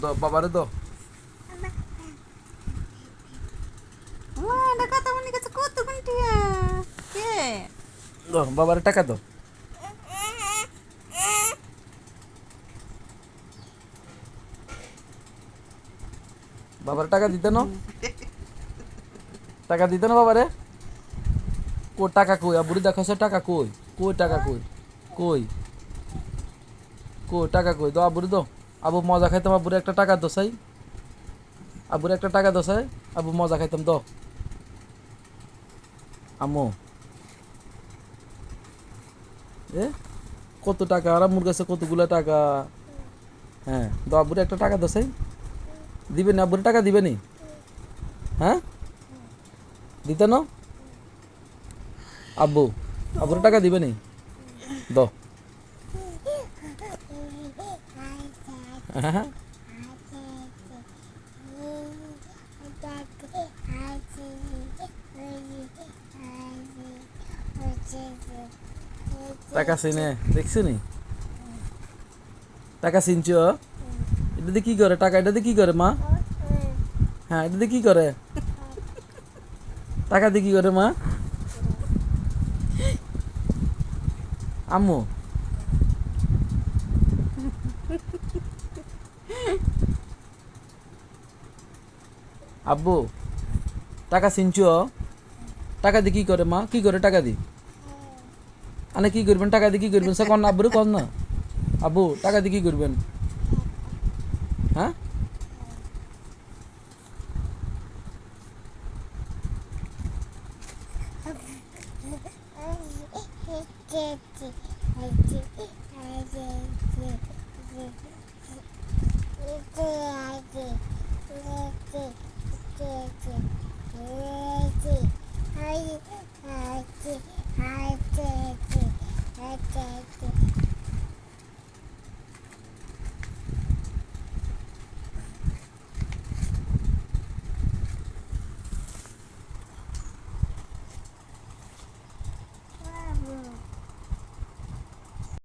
দাও বাবারে দাও। দাও বাবারে টাকা দাও। বাবারে টাকা দিতে না, টাকা দিতে না বাবারে। টাকা কই আবুরি দেখাছে, টাকা কই, কই টাকা কই, কই কই টাকা কই, দাও আবুরি দাও। আবু মজা খাইতাম, আবুরে একটা টাকা দোসাই, আবুরে একটা টাকা দোসাই, আবু মজা খাইতাম দাও। আমো এ কত টাকা আর আম্মুর কাছে কতগুলা টাকা। হ্যাঁ দাও আবুরে একটা টাকা দোসাই। দিবে না আবুরে টাকা দিবে নি? হ্যাঁ দিতে না আব্বু, আবুরে টাকা দিবে নি? দাও। হ্যাঁ টাকা চিনে দেখছি নি, টাকা চিনছ? এটা দিয়ে কি করে টাকা, এটা দিয়ে কি করে মা? হ্যাঁ এটা দিয়ে কি করে, টাকা দিয়ে কি করে মা? আম্মু আব্বু টাকা চিনছ? টাকা দিয়ে কি করে মা, কি করে টাকা দি? আনে কি করবেন টাকা দিয়ে, কি করবেন সে কন না আব্বুরে কন না। আব্বু টাকা দিয়ে কি করবেন? হ্যাঁ